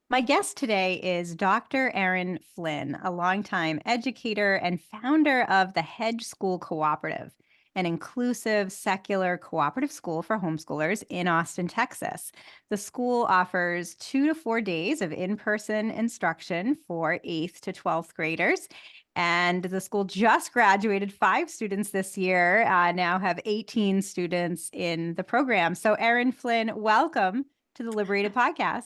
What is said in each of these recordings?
My guest today is Dr. Erin Flynn, a longtime educator and founder of the Hedge School Cooperative, an inclusive, secular cooperative school for homeschoolers in Austin, Texas. The school offers 2 to 4 days of in person instruction for 8th to 12th graders. And the school just graduated 5 students this year, now have 18 students in the program. So, Erin Flynn, welcome to the Liberated Podcast.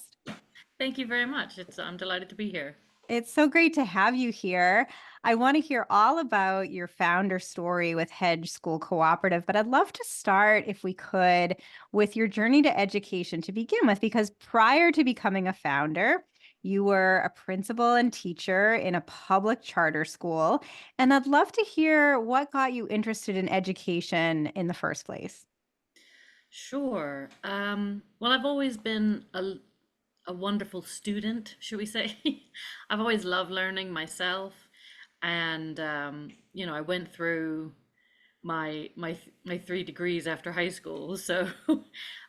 Thank you very much. I'm delighted to be here. It's so great to have you here. I want to hear all about your founder story with Hedge School Cooperative, but I'd love to start, if we could, with your journey to education to begin with, because prior to becoming a founder, you were a principal and teacher in a public charter school. And I'd love to hear what got you interested in education in the first place. Sure. Well, I've always been a wonderful student, should we say? I've always loved learning myself, and I went through my 3 degrees after high school. So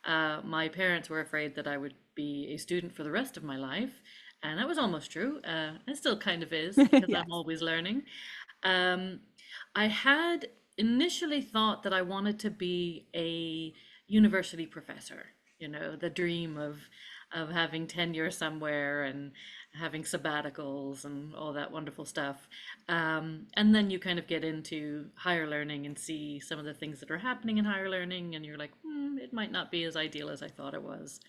my parents were afraid that I would be a student for the rest of my life, and that was almost true. It still kind of is because I'm Yes. always learning. Um, I had initially thought that I wanted to be a university professor, the dream of having tenure somewhere and having sabbaticals and all that wonderful stuff. And then you kind of get into higher learning and see some of the things that are happening in higher learning, and you're like, it might not be as ideal as I thought it was.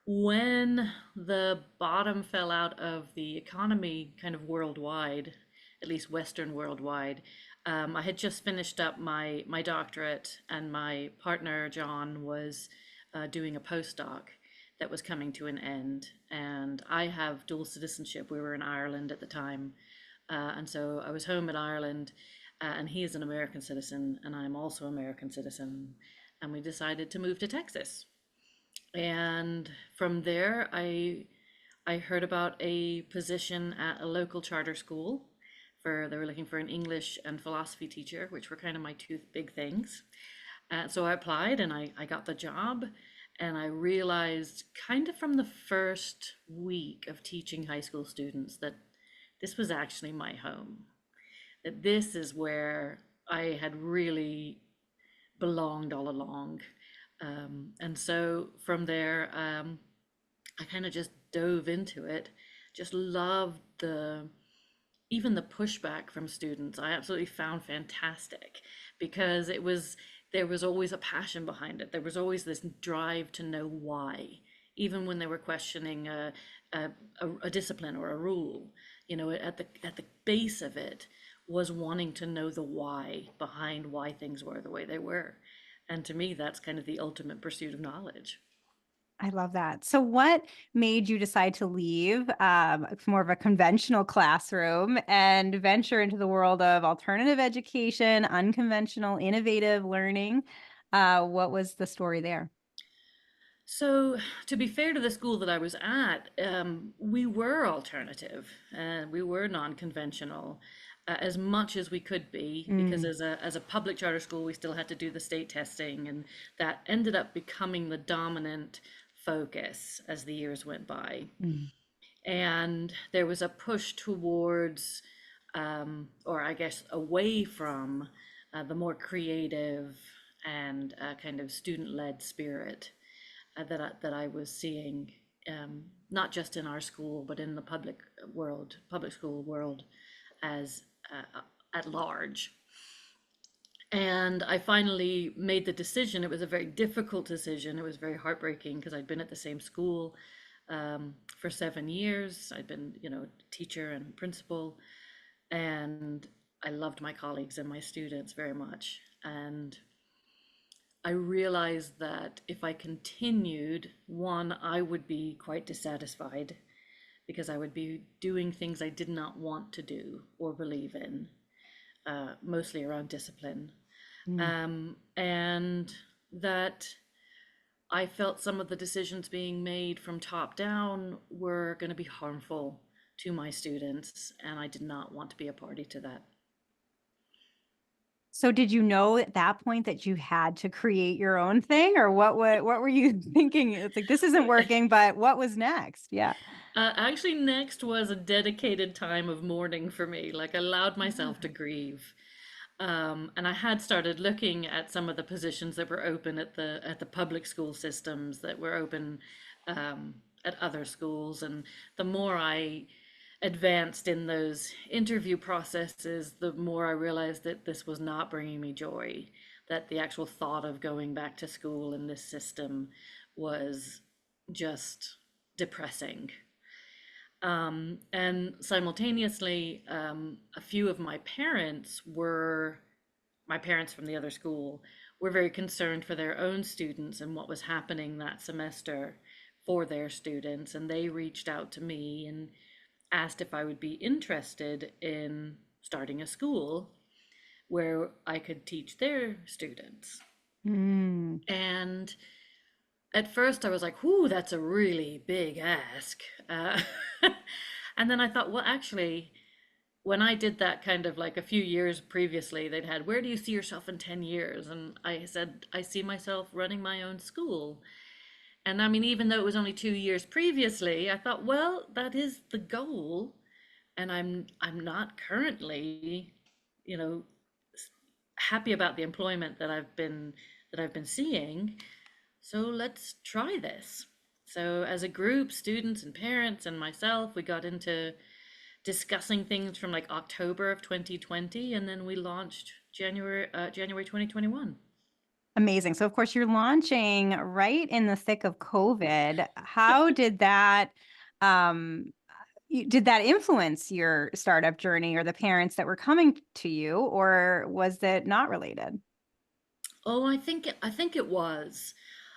When the bottom fell out of the economy kind of worldwide, at least Western worldwide, I had just finished up my doctorate, and my partner, John, was doing a postdoc that was coming to an end. And I have dual citizenship. We were in Ireland at the time. And so I was home in Ireland, and he is an American citizen, and I'm also an American citizen. And we decided to move to Texas. And from there, I heard about a position at a local charter school for they were looking for an English and philosophy teacher, which were kind of my two big things. So I applied and I got the job. And I realized kind of from the first week of teaching high school students that this was actually my home, that this is where I had really belonged all along. And so from there, I kind of just dove into it, just loved even the pushback from students. I absolutely found fantastic because there was always a passion behind it. There was always this drive to know why, even when they were questioning a, a discipline or a rule. At the base of it was wanting to know the why behind why things were the way they were. And to me, that's kind of the ultimate pursuit of knowledge. I love that. So, what made you decide to leave more of a conventional classroom and venture into the world of alternative education, unconventional, innovative learning? What was the story there? So, to be fair to the school that I was at, we were alternative and we were non-conventional as much as we could be, because Mm, as a public charter school, we still had to do the state testing, and that ended up becoming the dominant focus as the years went by. mm. And there was a push towards, or I guess away from, the more creative and kind of student-led spirit that I was seeing, not just in our school, but in the public school world as at large. And I finally made the decision. It was a very difficult decision. It was very heartbreaking because I'd been at the same school for 7 years. I'd been, teacher and principal, and I loved my colleagues and my students very much. And I realized that if I continued, one, I would be quite dissatisfied because I would be doing things I did not want to do or believe in, mostly around discipline. Mm. And that I felt some of the decisions being made from top down were going to be harmful to my students, and I did not want to be a party to that. So did you know at that point that you had to create your own thing, or what were you thinking? It's like, this isn't working, but what was next? Yeah. Actually, next was a dedicated time of mourning for me. Like, I allowed myself to Ah. grieve. And I had started looking at some of the positions that were open at the public school systems that were open at other schools. And the more I advanced in those interview processes, the more I realized that this was not bringing me joy, that the actual thought of going back to school in this system was just depressing. And simultaneously, a few of my parents from the other school, were very concerned for their own students and what was happening that semester for their students. And they reached out to me and asked if I would be interested in starting a school where I could teach their students. Mm. And at first I was like, whoo, that's a really big ask. Uh, and then I thought, well, actually, when I did that kind of like a few years previously, they'd had, where do you see yourself in 10 years? And I said, I see myself running my own school. And I mean, even though it was only 2 years previously, I thought, well, that is the goal. And I'm not currently, you know, happy about the employment that I've been seeing. So let's try this. So as a group, students and parents and myself, we got into discussing things from like October of 2020, and then we launched January 2021. Amazing. So of course you're launching right in the thick of COVID. How did that um did that influence your startup journey or the parents that were coming to you, or was it not related? Oh, I think it was.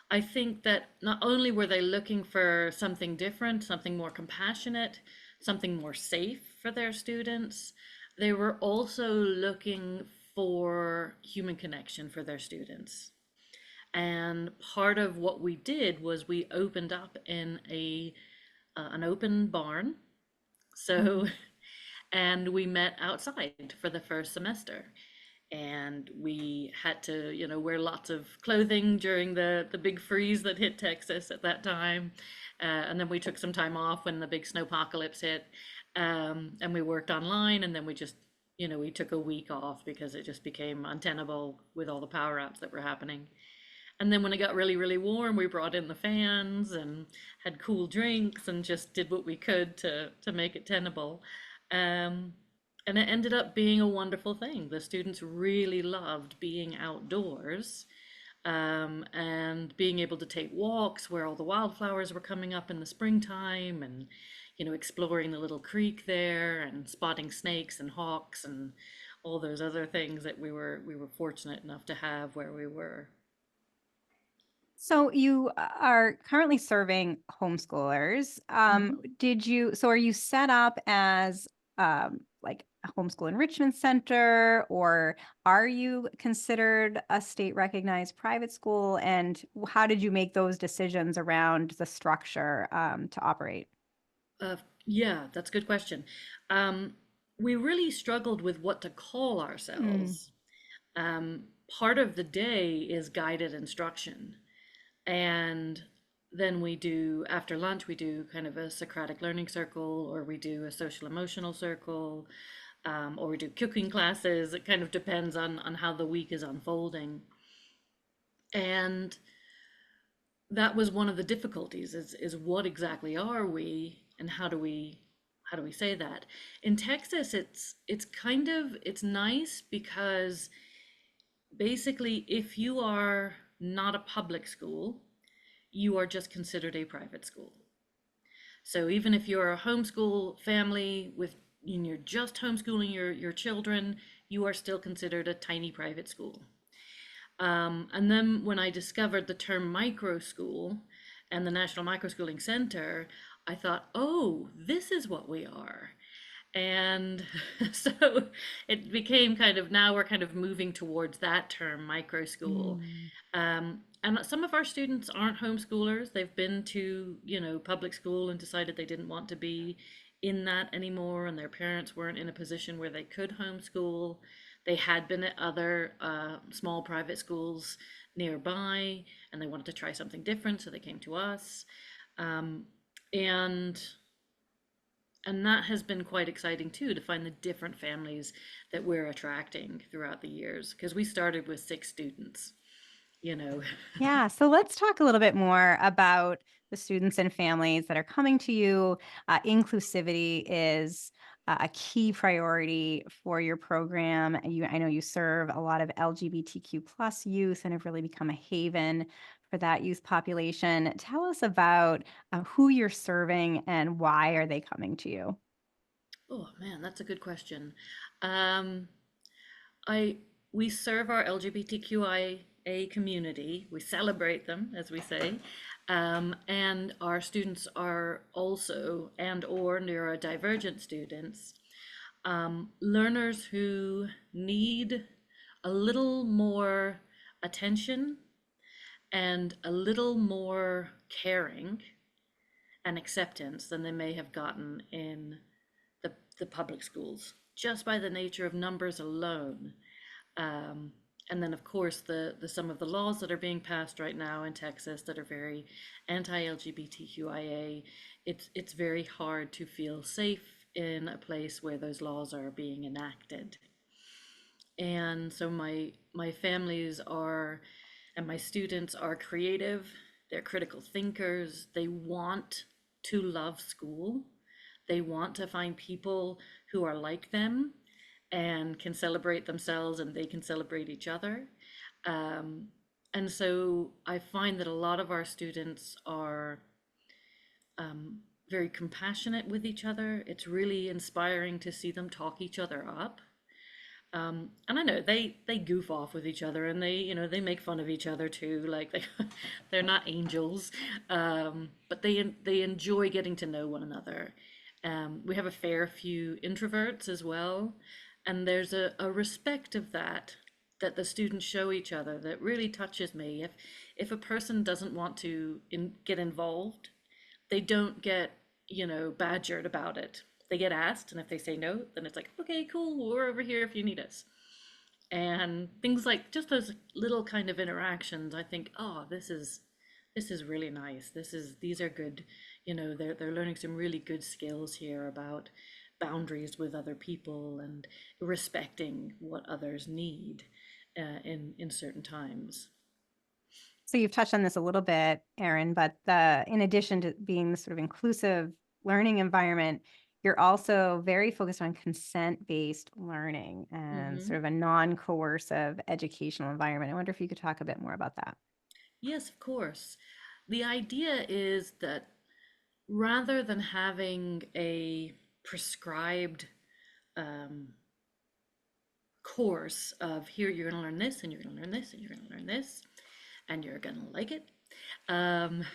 I think that not only were they looking for something different, something more compassionate, something more safe for their students, they were also looking for human connection for their students. And part of what we did was we opened up in a an open barn. So, Mm. and we met outside for the first semester. And we had to, wear lots of clothing during the big freeze that hit Texas at that time. And then we took some time off when the big snowpocalypse hit. And we worked online, and then we just, we took a week off because it just became untenable with all the power outs that were happening. And then when it got really, really warm, we brought in the fans and had cool drinks and just did what we could to make it tenable. Um, and it ended up being a wonderful thing. The students really loved being outdoors, and being able to take walks where all the wildflowers were coming up in the springtime, and exploring the little creek there and spotting snakes and hawks and all those other things that we were fortunate enough to have where we were. So you are currently serving homeschoolers. Mhm. So are you set up as like a homeschool enrichment center, or are you considered a state recognized private school? And how did you make those decisions around the structure to operate? Uh, yeah, that's a good question. Um, we really struggled with what to call Mm. ourselves. Part of the day is guided instruction. And then we do, after lunch, we do kind of a Socratic learning circle, or we do a social emotional circle, or we do cooking classes. It kind of depends on how the week is unfolding. And that was one of the difficulties is what exactly are we, and how do we say that? In Texas, it's kind of it's nice because basically if you are not a public school, you are just considered a private school. So even if you're a homeschool family and you're just homeschooling your children, you are still considered a tiny private school. And then when I discovered the term micro school and the National Microschooling Center, I thought, oh, this is what we are. And so it became kind of, now we're kind of moving towards that term, micro school. Mm. And some of our students aren't homeschoolers. They've been to, public school and decided they didn't want to be in that anymore, and their parents weren't in a position where they could homeschool. They had been at other small private schools nearby, and they wanted to try something different, so they came to us. Um, and and that has been quite exciting too, to find the different families that we're attracting throughout the years, because we started with 6 students, you know. Yeah. So let's talk a little bit more about the students and families that are coming to you. Inclusivity is a key priority for your program. I know you serve a lot of LGBTQ plus youth and have really become a haven for that youth population. Tell us about who you're serving and why are they coming to you? Oh man, that's a good question. Um, I we serve our LGBTQIA community. We celebrate them, as we say, and our students are also and or neurodivergent students, learners who need a little more attention and a little more caring and acceptance than they may have gotten in the public schools, just by the nature of numbers alone. Um, and then, of course, the some of the laws that are being passed right now in Texas that are very anti-LGBTQIA. It's very hard to feel safe in a place where those laws are being enacted. And so my families are, and my students are creative. They're critical thinkers. They want to love school. They want to find people who are like them and can celebrate themselves, and they can celebrate each other. Um, and so I find that a lot of our students are very compassionate with each other. It's really inspiring to see them talk each other up. And I know they goof off with each other, and they make fun of each other too. Like they're not angels, but they enjoy getting to know one another. We have a fair few introverts as well, and there's a respect of that the students show each other that really touches me. If a person doesn't want to get involved, they don't get, badgered about it. They get asked, and if they say no, then it's like, okay, cool, we're over here if you need us. And things like just those little kind of interactions, I think, oh, this is really nice. These are good, they're learning some really good skills here about boundaries with other people and respecting what others need in certain times. So you've touched on this a little bit, Erin, but in addition to being the sort of inclusive learning environment, you're also very focused on consent-based learning and Hmm. sort of a non-coercive educational environment. I wonder if you could talk a bit more about that. Yes, of course. The idea is that rather than having a prescribed um, course of here you're going to learn this and you're going to learn this and you're going to learn this and you're going to like it, um,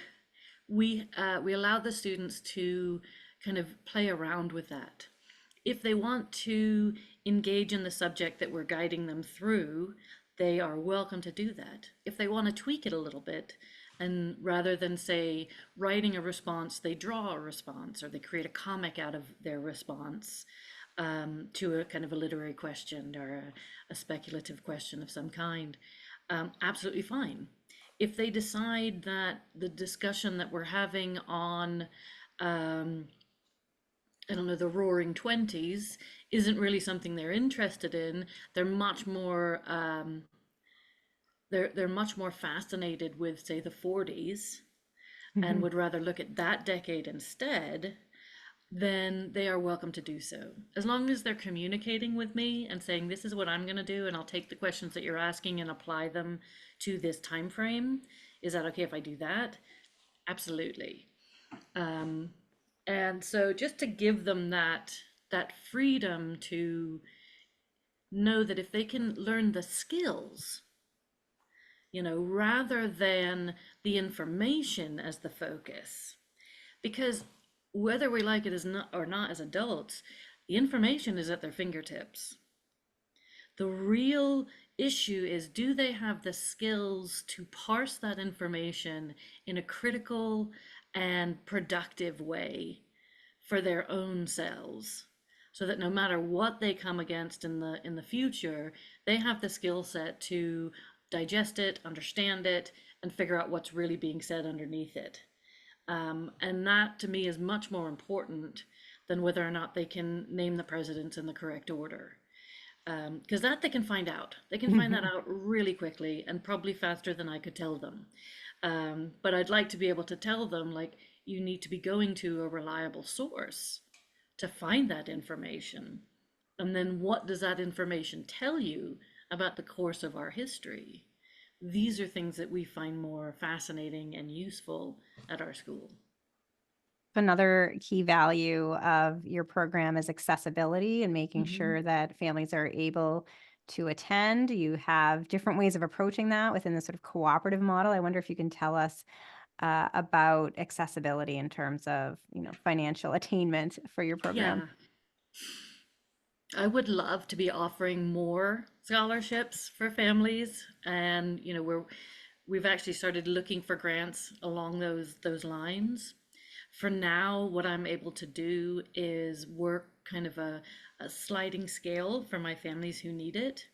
we allow the students to kind of play around with that. If they want to engage in the subject that we're guiding them through, they are welcome to do that. If they want to tweak it a little bit, and rather than say writing a response, they draw a response or they create a comic out of their response, to a kind of a literary question or a speculative question of some kind, absolutely fine. If they decide that the discussion that we're having on, I don't know, the Roaring Twenties isn't really something they're interested in, they're much more they're much more fascinated with, say, the 40s, and Mhm. would rather look at that decade instead, then they are welcome to do so. As long as they're communicating with me and saying, this is what I'm going to do, and I'll take the questions that you're asking and apply them to this time frame. Is that okay if I do that? Absolutely. And so just to give them that freedom to know that if they can learn the skills, rather than the information as the focus, because whether we like it as not or not as adults, the information is at their fingertips. The real issue is, do they have the skills to parse that information in a critical and productive way for their own selves, so that no matter what they come against in the future, they have the skill set to digest it, understand it, and figure out what's really being said underneath it. And that to me is much more important than whether or not they can name the presidents in the correct order. Because that they can find out. They can find that out really quickly and probably faster than I could tell them. But I'd like to be able to tell them, like, you need to be going to a reliable source to find that information. And then what does that information tell you about the course of our history? These are things that we find more fascinating and useful at our school. Another key value of your program is accessibility and making Hmm. sure that families are able to attend. You have different ways of approaching that within the sort of cooperative model. I wonder if you can tell us about accessibility in terms of, financial attainment for your program. Yeah, I would love to be offering more scholarships for families, and we've actually started looking for grants along those lines. For now, what I'm able to do is work kind of a sliding scale for my families who need it.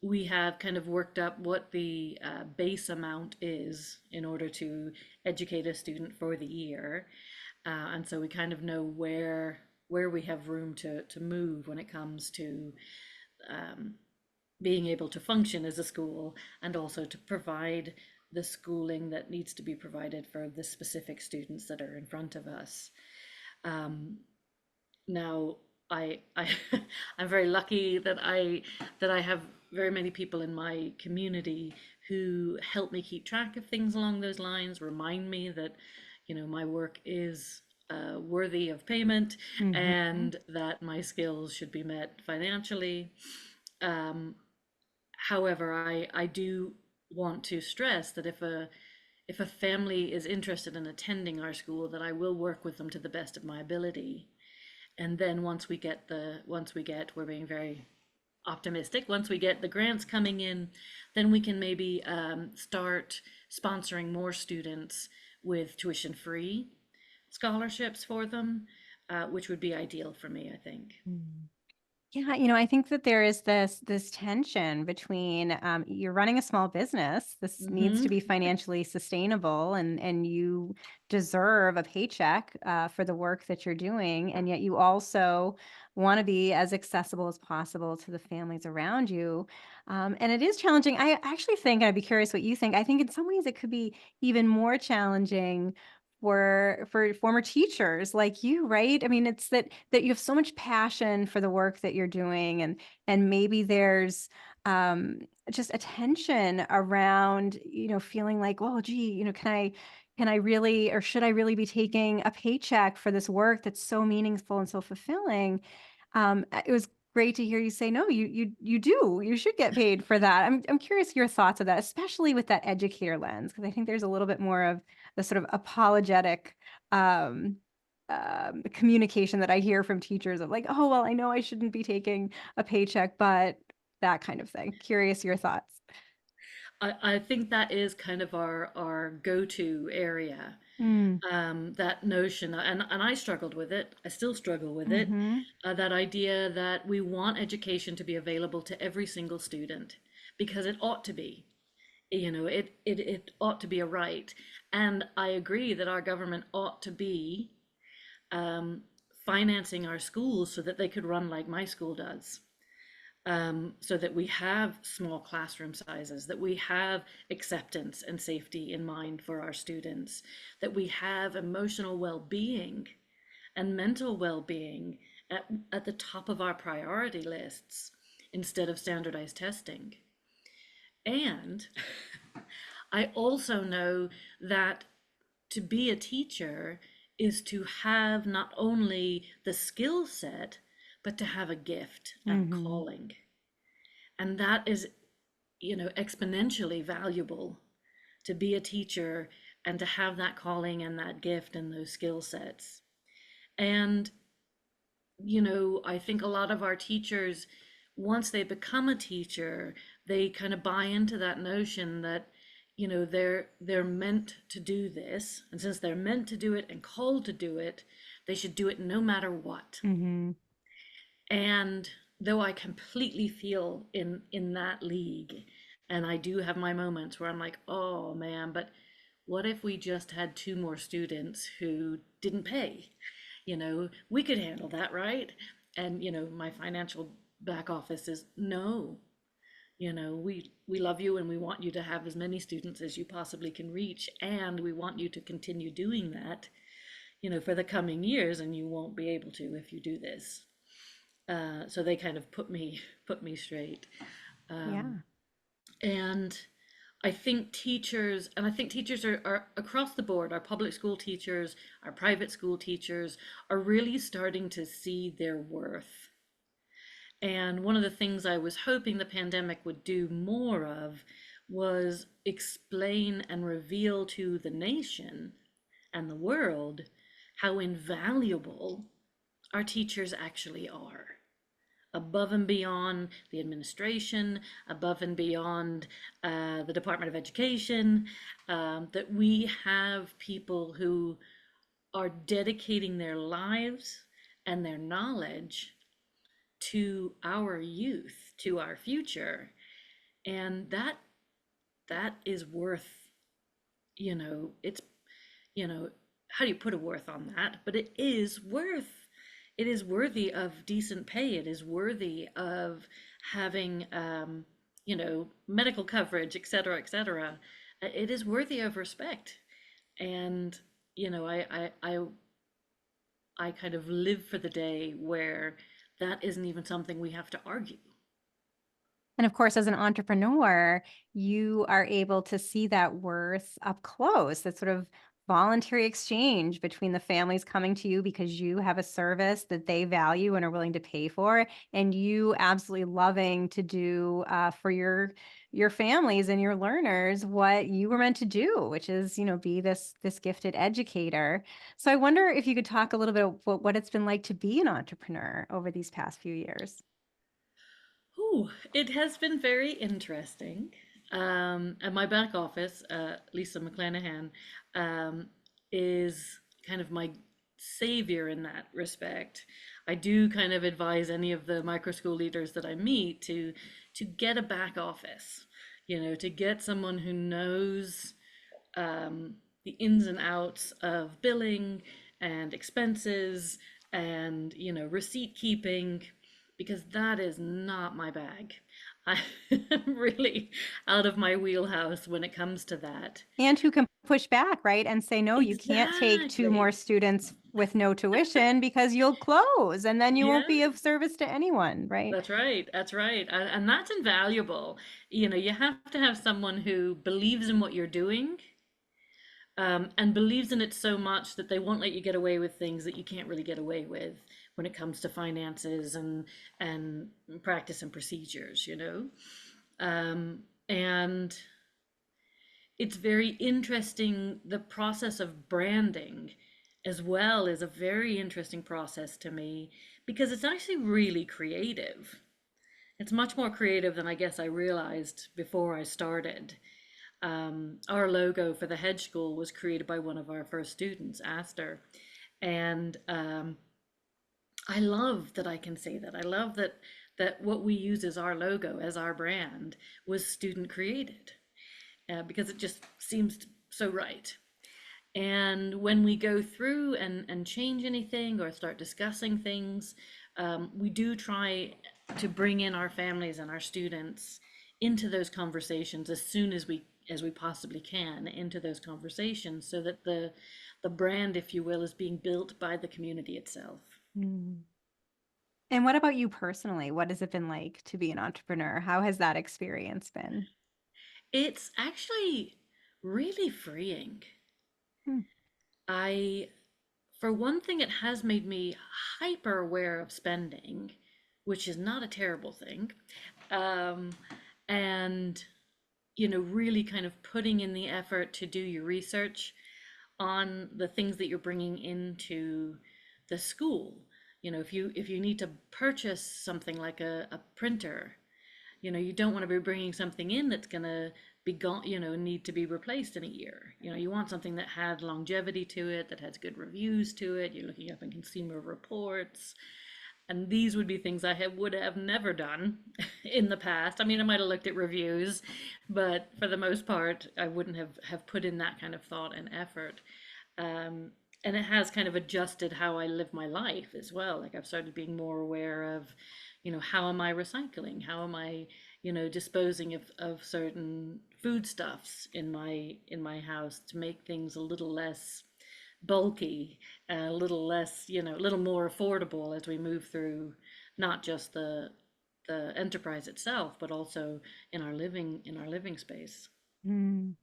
We have kind of worked up what the base amount is in order to educate a student for the year. And so we kind of know where we have room to move when it comes to being able to function as a school and also to provide the schooling that needs to be provided for the specific students that are in front of us. Now, I I'm very lucky that I have very many people in my community who help me keep track of things along those lines, remind me that, my work is worthy of payment Mhm. and that my skills should be met financially. Um, However, I do want to stress that if a family is interested in attending our school, that I will work with them to the best of my ability. And then once we get, we're being very optimistic, once we get the grants coming in, then we can maybe start sponsoring more students with tuition free scholarships for them, which would be ideal for me, I think. Mm. Yeah, I think that there is this tension between you're running a small business. This needs to Mm-hmm. be financially sustainable, and you deserve a paycheck for the work that you're doing, and yet you also want to be as accessible as possible to the families around you. And it is challenging. I actually think, and I'd be curious what you think. I think in some ways it could be even more challenging for former teachers like you, right? I mean, it's that you have so much passion for the work that you're doing, and maybe there's just a tension around, feeling like, well, gee, can I really, or should I really be taking a paycheck for this work that's so meaningful and so fulfilling? It was great to hear you say, no, you do. You should get paid for that. I'm curious your thoughts of that, especially with that educator lens, because I think there's a little bit more of the sort of apologetic um, communication that I hear from teachers of like, oh, well, I know I shouldn't be taking a paycheck, but that kind of thing. Curious your thoughts. I think that is kind of our go-to area. Mm, That notion, and I struggled with it. I still struggle with it. mm-hmm, That idea that we want education to be available to every single student because it ought to be. It ought to be a right. And I agree that our government ought to be financing our schools so that they could run like my school does. So that we have small classroom sizes, that we have acceptance and safety in mind for our students, that we have emotional well-being and mental well-being at the top of our priority lists instead of standardized testing. And I also know that to be a teacher is to have not only the skill set, but to have a gift and a mm-hmm. calling. And that is, exponentially valuable to be a teacher and to have that calling and that gift and those skill sets. And, I think a lot of our teachers, once they become a teacher, they kind of buy into that notion that, they're meant to do this. And since they're meant to do it and called to do it, they should do it no matter what. Mm-hmm. And though I completely feel in that league, and I do have my moments where I'm like, oh man, but what if we just had two more students who didn't pay? We could handle that, right? And my financial back office is no. We love you and we want you to have as many students as you possibly can reach, and we want you to continue doing that, for the coming years, and you won't be able to if you do this. So they kind of put me straight. Um, Yeah. and I think teachers are across the board, our public school teachers, our private school teachers are really starting to see their worth. And one of the things I was hoping the pandemic would do more of was explain and reveal to the nation and the world how invaluable our teachers actually are, above and beyond the administration, above and beyond the Department of Education, that we have people who are dedicating their lives and their knowledge to our youth, to our future. And that is worth, it's, you know, how do you put a worth on that? But it is worthy of decent pay. It is worthy of having, medical coverage, et cetera, et cetera. It is worthy of respect. And, I kind of live for the day where that isn't even something we have to argue. And of course, as an entrepreneur, you are able to see that worth up close, that sort of voluntary exchange between the families coming to you because you have a service that they value and are willing to pay for, and you absolutely loving to do for your families and your learners what you were meant to do, which is, be this gifted educator. So I wonder if you could talk a little bit about what it's been like to be an entrepreneur over these past few years. Ooh, it has been very interesting. At my back office, Lisa McClanahan, um, is kind of my savior in that respect. I do kind of advise any of the micro school leaders that I meet to get a back office, to get someone who knows the ins and outs of billing and expenses and receipt keeping, because that is not my bag. I'm really out of my wheelhouse when it comes to that. And who can push back, right? And say, no, you can't take two more Exactly. students with no tuition because you'll close and then you Yeah, won't be of service to anyone, right? that's right. That's right. And that's invaluable. You have to have someone who believes in what you're doing, and believes in it so much that they won't let you get away with things that you can't really get away with when it comes to finances and practice and procedures, and it's very interesting. The process of branding as well is a very interesting process to me because it's actually really creative. It's much more creative than I guess I realized before I started. Our logo for the hedge school was created by one of our first students, Aster. And I love that I can say that. I love that what we use as our logo, as our brand, was student created, because it just seems so right. And when we go through and change anything or start discussing things, we do try to bring in our families and our students into those conversations as soon as we possibly can into those conversations, so that the brand, if you will, is being built by the community itself. Mm. And what about you personally? What has it been like to be an entrepreneur? How has that experience been? It's actually really freeing. Hmm. I For one thing, it has made me hyper aware of spending, which is not a terrible thing. Um, and, really kind of putting in the effort to do your research on the things that you're bringing into the school. If you need to purchase something like a printer, you don't want to be bringing something in that's going to be gone, need to be replaced in a year. You want something that had longevity to it, that has good reviews to it. You're looking up in consumer reports. And these would be things would have never done in the past. I mean, I might have looked at reviews, but for the most part, I wouldn't have put in that kind of thought and effort. Um, and it has kind of adjusted how I live my life as well. Like I've started being more aware of, how am I recycling? How am I, disposing of certain foodstuffs in my house to make things a little less bulky, a little less, a little more affordable as we move through not just the enterprise itself, but also in our living space. Mm.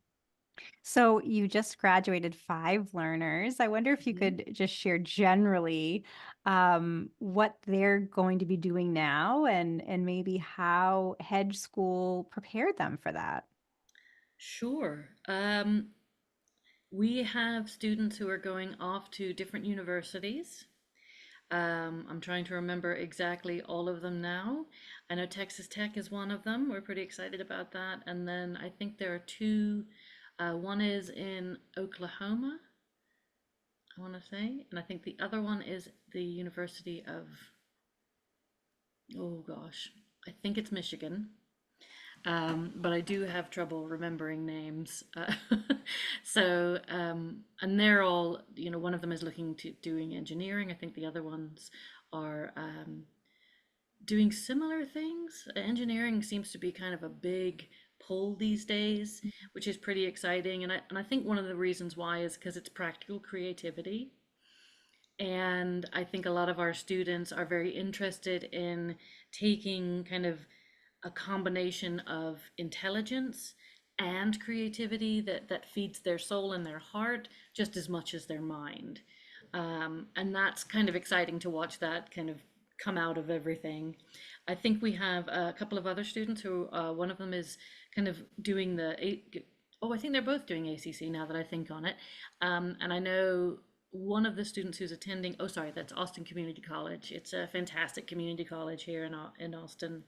So you just graduated 5 learners. I wonder if you Mhm. could just share generally what they're going to be doing now and maybe how Hedge School prepared them for that. Sure. We have students who are going off to different universities. I'm trying to remember exactly all of them now. I know Texas Tech is one of them. We're pretty excited about that. And then I think there are two. One is in Oklahoma, I want to say, and I think the other one is the University of, oh gosh, I think it's Michigan. But I do have trouble remembering names. And they're all, one of them is looking to doing engineering. I think the other ones are doing similar things. Engineering seems to be kind of a big pull these days, which is pretty exciting. And I think one of the reasons why is because it's practical creativity. And I think a lot of our students are very interested in taking kind of a combination of intelligence and creativity that feeds their soul and their heart just as much as their mind. And that's kind of exciting to watch that kind of come out of everything. I think we have a couple of other students who, one of them is kind of doing oh, I think they're both doing ACC now that I think on it. And I know one of the students who's attending, oh, sorry, that's Austin Community College. It's a fantastic community college here in Austin.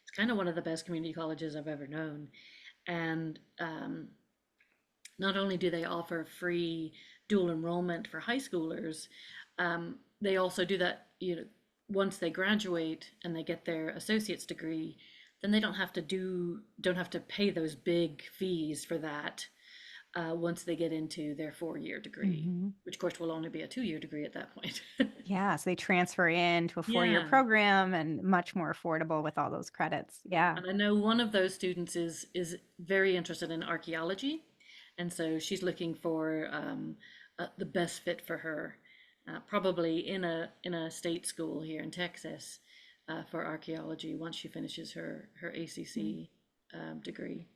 It's kind of one of the best community colleges I've ever known. And not only do they offer free dual enrollment for high schoolers, they also do that, once they graduate and they get their associate's degree, then they don't have to pay those big fees for that once they get into their 4-year degree, Mhm. which of course will only be a 2-year degree at that point. Yeah, so they transfer into a 4-year Yeah. program and much more affordable with all those credits. Yeah. And I know one of those students is very interested in archaeology, and so she's looking for the best fit for her, probably in a state school here in Texas for archaeology once she finishes her Mm. ACC degree.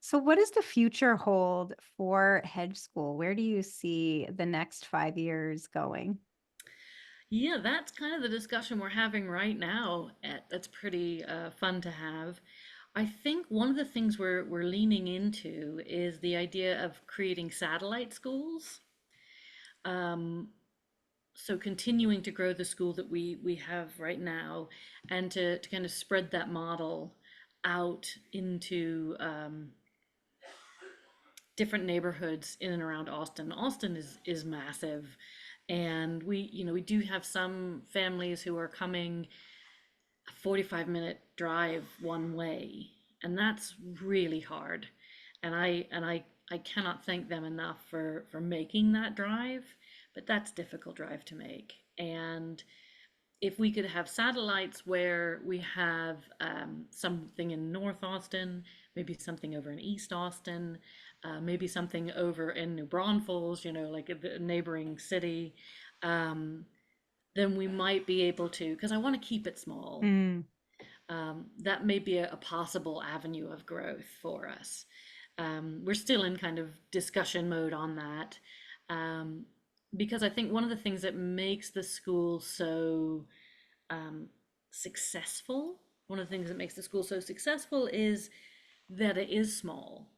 So what does the future hold for Hedge School? Where do you see the next 5 years going? Yeah, that's kind of the discussion we're having right now. That's pretty fun to have. I think one of the things we're leaning into is the idea of creating satellite schools. Um, so continuing to grow the school that we have right now, and to kind of spread that model out into different neighborhoods in and around Austin. Austin is massive, and we do have some families who are coming a 45-minute drive one way, and that's really hard. And I cannot thank them enough for making that drive, but that's a difficult drive to make. And if we could have satellites where we have something in North Austin, maybe something over in East Austin, maybe something over in New Braunfels, like a neighboring city, um, then we might be able to, because I want to keep it small. Mm. That may be a possible avenue of growth for us. We're still in kind of discussion mode on that, um, because I think one of the things that makes the school so um, successful, one of the things that makes the school so successful is that it is small.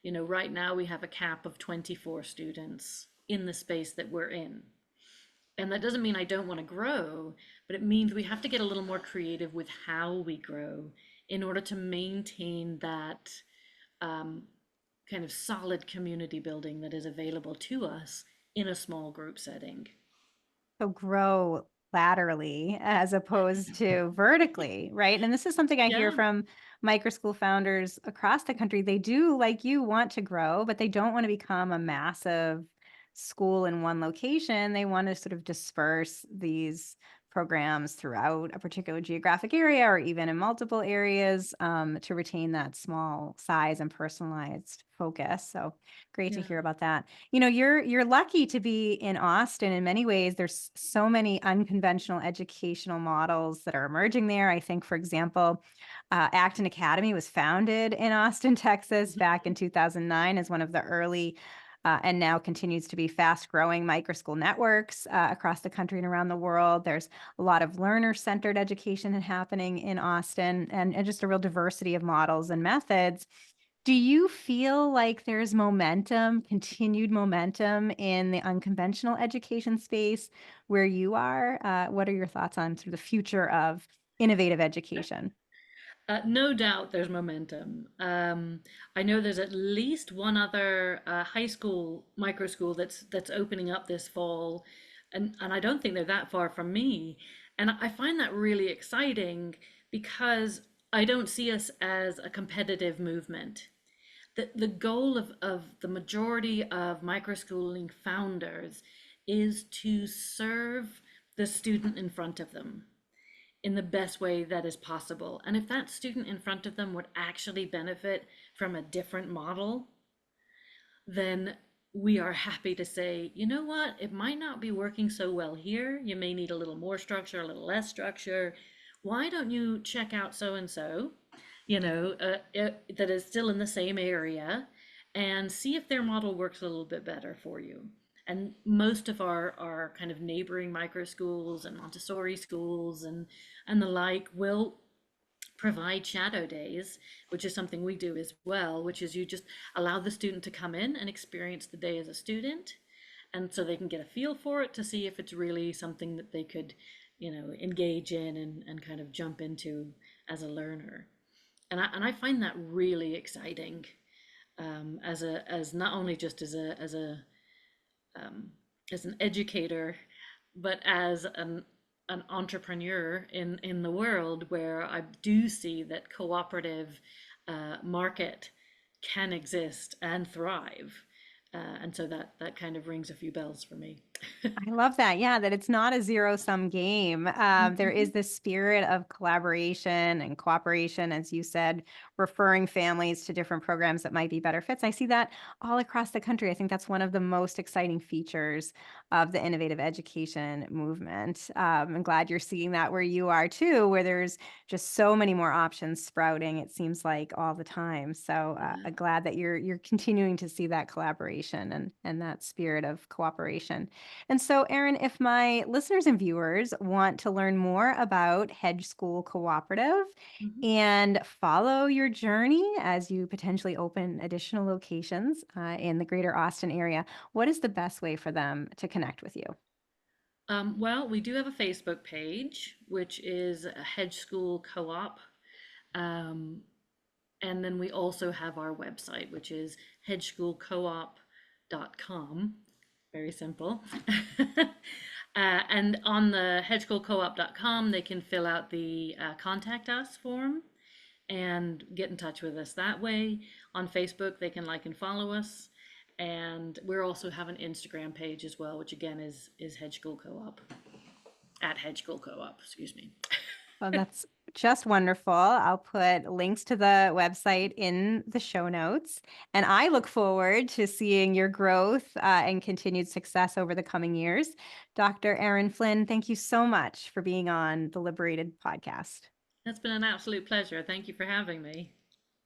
Right now we have a cap of 24 students in the space that we're in. And that doesn't mean I don't want to grow, but it means we have to get a little more creative with how we grow in order to maintain that um, kind of solid community building that is available to us in a small group setting. So grow laterally as opposed to vertically, right? And this is something I hear Yeah, from microschool founders across the country. They do, like you, want to grow, but they don't want to become a massive school in one location. They want to sort of disperse these programs throughout a particular geographic area or even in multiple areas to retain that small size and personalized focus. So great to yeah, hear about that. You're lucky to be in Austin in many ways. There's so many unconventional educational models that are emerging there. I think, for example, Acton Academy was founded in Austin, Texas, mhm, back in 2009 as one of the early and now continues to be fast growing microschool networks across the country and around the world. There's a lot of learner centered education happening in Austin and just a real diversity of models and methods. Do you feel like there's momentum, continued momentum in the unconventional education space where you are? What are your thoughts on sort of the future of innovative education? No doubt there's momentum. I know there's at least one other high school micro school that's opening up this fall, and I don't think they're that far from me. And I find that really exciting because I don't see us as a competitive movement. The goal of the majority of microschooling founders is to serve the student in front of them in the best way that is possible. And if that student in front of them would actually benefit from a different model, then we are happy to say, you know what, it might not be working so well here. You may need a little more structure, a little less structure. Why don't you check out so and so, that is still in the same area and see if their model works a little bit better for you. And most of our kind of neighboring micro schools and Montessori schools and the like will provide shadow days, which is something we do as well, which is you just allow the student to come in and experience the day as a student. And so they can get a feel for it to see if it's really something that they could, engage in and kind of jump into as a learner. And I find that really exciting as not only just um, as an educator, but as an entrepreneur in the world where I do see that cooperative market can exist and thrive. And so that kind of rings a few bells for me. I love that. Yeah, that it's not a zero-sum game. There is Mhm. this spirit of collaboration and cooperation, as you said, referring families to different programs that might be better fits. I see that all across the country. I think that's one of the most exciting features of the innovative education movement. I'm glad you're seeing that where you are too, where there's just so many more options sprouting, it seems like all the time. So Yeah. I'm glad that you're continuing to see that collaboration and that spirit of cooperation. And so, Erin, if my listeners and viewers want to learn more about Hedge School Cooperative Mhm. and follow your journey as you potentially open additional locations in the greater Austin area, what is the best way for them to connect with you? Well, we do have a Facebook page, which is a Hedge School Co-op. Um, and then we also have our website, which is hedgeschoolcoop.com. Very simple. And on the hedgeschoolcoop.com, they can fill out the contact us form and get in touch with us that way. On Facebook, they can like and follow us. And we're also have an Instagram page as well, which again is Hedge School Co-op at Hedge School Co-op, excuse me. Well, that's just wonderful. I'll put links to the website in the show notes. And I look forward to seeing your growth and continued success over the coming years. Dr. Erin Flynn, thank you so much for being on the Liberated podcast. That's been an absolute pleasure. Thank you for having me.